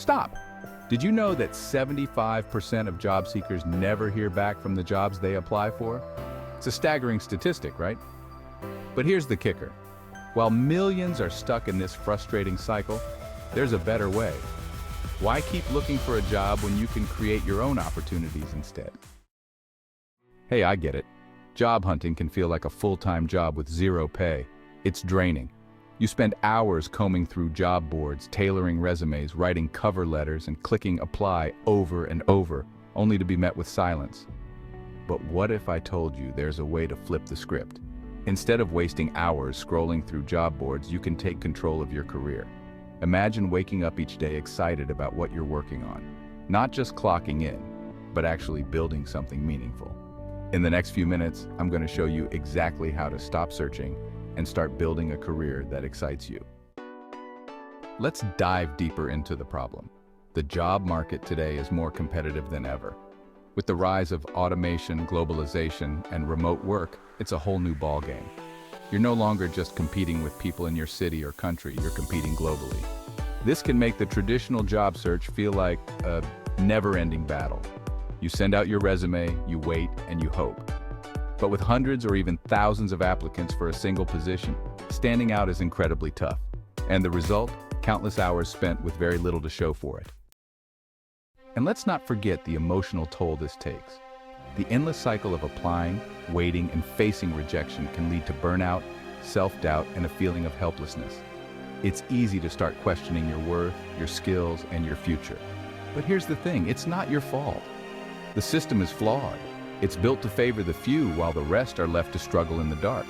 Stop! Did you know that 75% of job seekers never hear back from the jobs they apply for? It's a staggering statistic, right? But here's the kicker. While millions are stuck in this frustrating cycle, there's a better way. Why keep looking for a job when you can create your own opportunities instead? Hey, I get it. Job hunting can feel like a full-time job with zero pay. It's draining. You spend hours combing through job boards, tailoring resumes, writing cover letters, and clicking apply over and over, only to be met with silence. But what if I told you there's a way to flip the script? Instead of wasting hours scrolling through job boards, you can take control of your career. Imagine waking up each day excited about what you're working on. Not just clocking in, but actually building something meaningful. In the next few minutes, I'm going to show you exactly how to stop searching and start building a career that excites you. Let's dive deeper into the problem. The job market today is more competitive than ever. With the rise of automation, globalization, and remote work, it's a whole new ballgame. You're no longer just competing with people in your city or country, you're competing globally. This can make the traditional job search feel like a never-ending battle. You send out your resume, you wait, and you hope. But with hundreds or even thousands of applicants for a single position, standing out is incredibly tough. And the result? Countless hours spent with very little to show for it. And let's not forget the emotional toll this takes. The endless cycle of applying, waiting, and facing rejection can lead to burnout, self-doubt, and a feeling of helplessness. It's easy to start questioning your worth, your skills, and your future. But here's the thing, it's not your fault. The system is flawed. It's built to favor the few while the rest are left to struggle in the dark.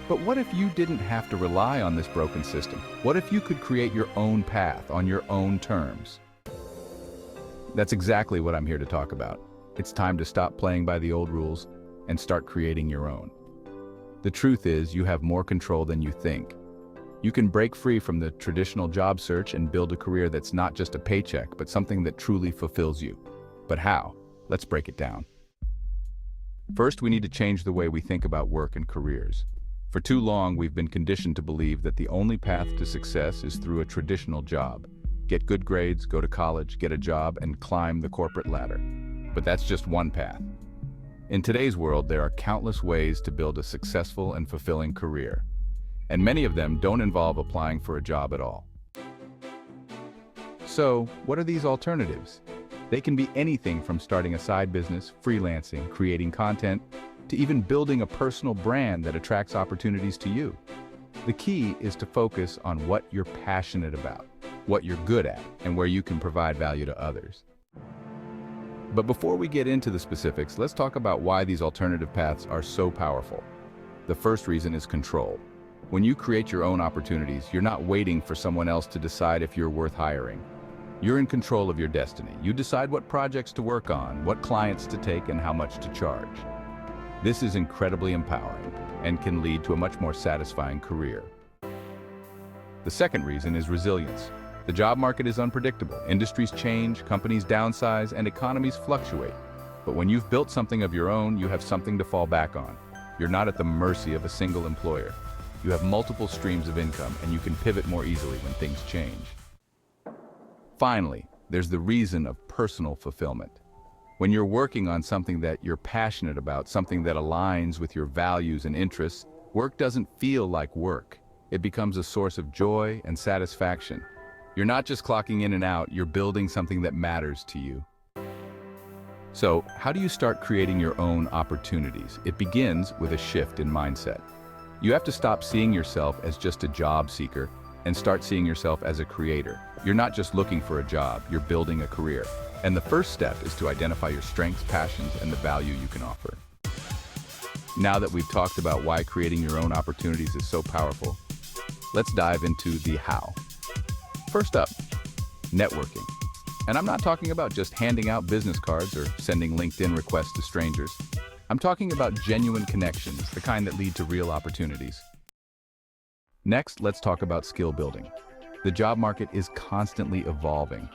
But what if you didn't have to rely on this broken system? What if you could create your own path on your own terms? That's exactly what I'm here to talk about. It's time to stop playing by the old rules and start creating your own. The truth is, you have more control than you think. You can break free from the traditional job search and build a career that's not just a paycheck, but something that truly fulfills you. But how? Let's break it down. First, we need to change the way we think about work and careers. For too long, we've been conditioned to believe that the only path to success is through a traditional job. Get good grades, go to college, get a job, and climb the corporate ladder. But that's just one path. In today's world, there are countless ways to build a successful and fulfilling career. And many of them don't involve applying for a job at all. So, what are these alternatives? They can be anything from starting a side business, freelancing, creating content, to even building a personal brand that attracts opportunities to you. The key is to focus on what you're passionate about, what you're good at, and where you can provide value to others. But before we get into the specifics, let's talk about why these alternative paths are so powerful. The first reason is control. When you create your own opportunities, you're not waiting for someone else to decide if you're worth hiring. You're in control of your destiny. You decide what projects to work on, what clients to take, and how much to charge. This is incredibly empowering and can lead to a much more satisfying career. The second reason is resilience. The job market is unpredictable. Industries change, companies downsize, and economies fluctuate. But when you've built something of your own, you have something to fall back on. You're not at the mercy of a single employer. You have multiple streams of income, and you can pivot more easily when things change. Finally, there's the reason of personal fulfillment. When you're working on something that you're passionate about, something that aligns with your values and interests, work doesn't feel like work. It becomes a source of joy and satisfaction. You're not just clocking in and out, you're building something that matters to you. So, how do you start creating your own opportunities? It begins with a shift in mindset. You have to stop seeing yourself as just a job seeker and start seeing yourself as a creator. You're not just looking for a job, you're building a career. And the first step is to identify your strengths, passions, and the value you can offer. Now that we've talked about why creating your own opportunities is so powerful, let's dive into the how. First up, networking. And I'm not talking about just handing out business cards or sending LinkedIn requests to strangers. I'm talking about genuine connections, the kind that lead to real opportunities. Next, let's talk about skill building. The job market is constantly evolving,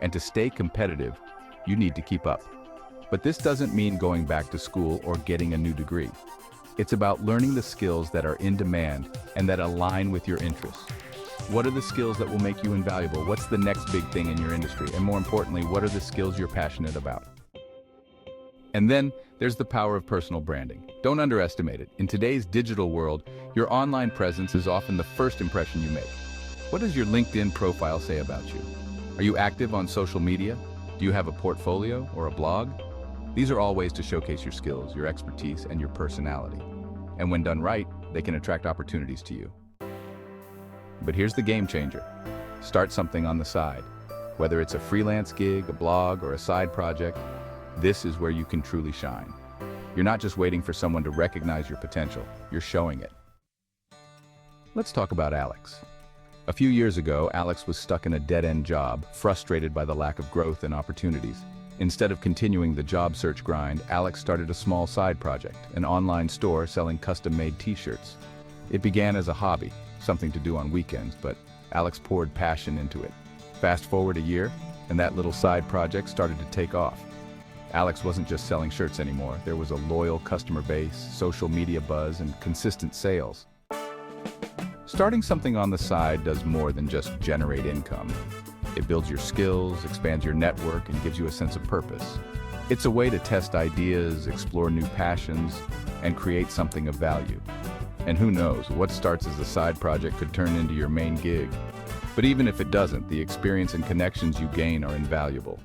and to stay competitive, you need to keep up. But this doesn't mean going back to school or getting a new degree. It's about learning the skills that are in demand and that align with your interests. What are the skills that will make you invaluable? What's the next big thing in your industry? And more importantly, what are the skills you're passionate about? And then there's the power of personal branding. Don't underestimate it. In today's digital world, your online presence is often the first impression you make. What does your LinkedIn profile say about you? Are you active on social media? Do you have a portfolio or a blog? These are all ways to showcase your skills, your expertise, and your personality. And when done right, they can attract opportunities to you. But here's the game changer. Start something on the side. Whether it's a freelance gig, a blog, or a side project, this is where you can truly shine. You're not just waiting for someone to recognize your potential, you're showing it. Let's talk about Alex. A few years ago, Alex was stuck in a dead-end job, frustrated by the lack of growth and opportunities. Instead of continuing the job search grind, Alex started a small side project, an online store selling custom-made t-shirts. It began as a hobby, something to do on weekends, but Alex poured passion into it. Fast forward a year, and that little side project started to take off. Alex wasn't just selling shirts anymore. There was a loyal customer base, social media buzz, and consistent sales. Starting something on the side does more than just generate income. It builds your skills, expands your network, and gives you a sense of purpose. It's a way to test ideas, explore new passions, and create something of value. And who knows, what starts as a side project could turn into your main gig. But even if it doesn't, the experience and connections you gain are invaluable.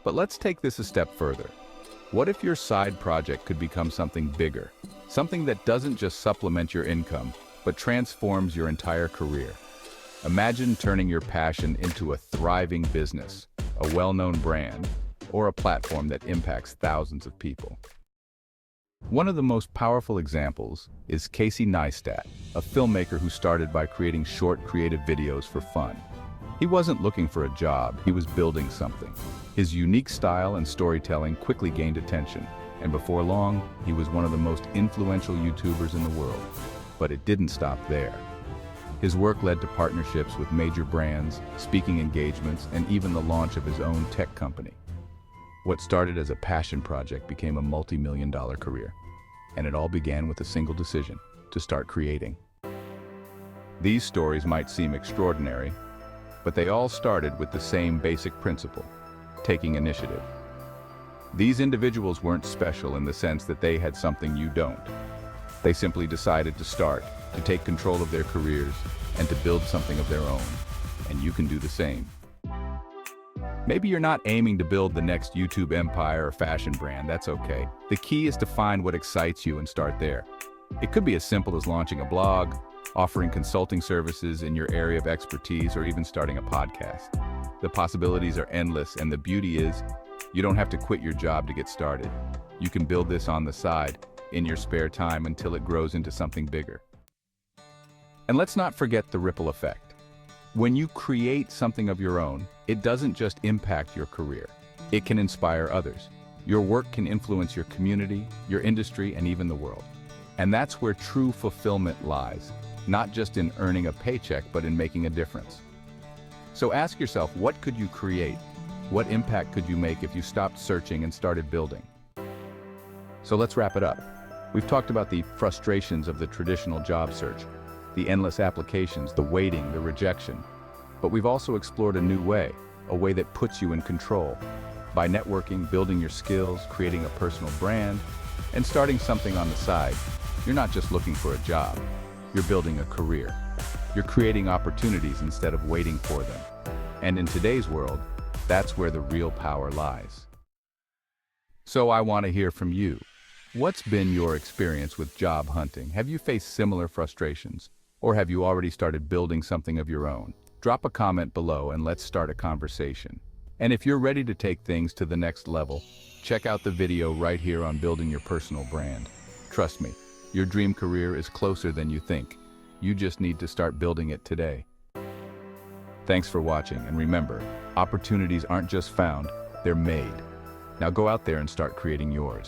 But let's take this a step further. What if your side project could become something bigger? Something that doesn't just supplement your income, but transforms your entire career. Imagine turning your passion into a thriving business, a well-known brand, or a platform that impacts thousands of people. One of the most powerful examples is Casey Neistat, a filmmaker who started by creating short, creative videos for fun. He wasn't looking for a job, he was building something. His unique style and storytelling quickly gained attention, and before long, he was one of the most influential YouTubers in the world. But it didn't stop there. His work led to partnerships with major brands, speaking engagements, and even the launch of his own tech company. What started as a passion project became a multi-million-dollar career, and it all began with a single decision: to start creating. These stories might seem extraordinary, but they all started with the same basic principle: taking initiative. These individuals weren't special in the sense that they had something you don't. They simply decided to start, to take control of their careers, and to build something of their own. And you can do the same. Maybe you're not aiming to build the next YouTube empire or fashion brand, that's okay. The key is to find what excites you and start there. It could be as simple as launching a blog, offering consulting services in your area of expertise, or even starting a podcast. The possibilities are endless, and the beauty is, you don't have to quit your job to get started. You can build this on the side, in your spare time, until it grows into something bigger. And let's not forget the ripple effect. When you create something of your own, it doesn't just impact your career. It can inspire others. Your work can influence your community, your industry, and even the world. And that's where true fulfillment lies, not just in earning a paycheck, but in making a difference. So ask yourself, what could you create? What impact could you make if you stopped searching and started building? So let's wrap it up. We've talked about the frustrations of the traditional job search, the endless applications, the waiting, the rejection. But we've also explored a new way, a way that puts you in control. By networking, building your skills, creating a personal brand, and starting something on the side, you're not just looking for a job, you're building a career. You're creating opportunities instead of waiting for them. And in today's world, that's where the real power lies. So I want to hear from you. What's been your experience with job hunting? Have you faced similar frustrations? Or have you already started building something of your own? Drop a comment below and let's start a conversation. And if you're ready to take things to the next level, check out the video right here on building your personal brand. Trust me, your dream career is closer than you think. You just need to start building it today. Thanks for watching, and remember, opportunities aren't just found, they're made. Now go out there and start creating yours.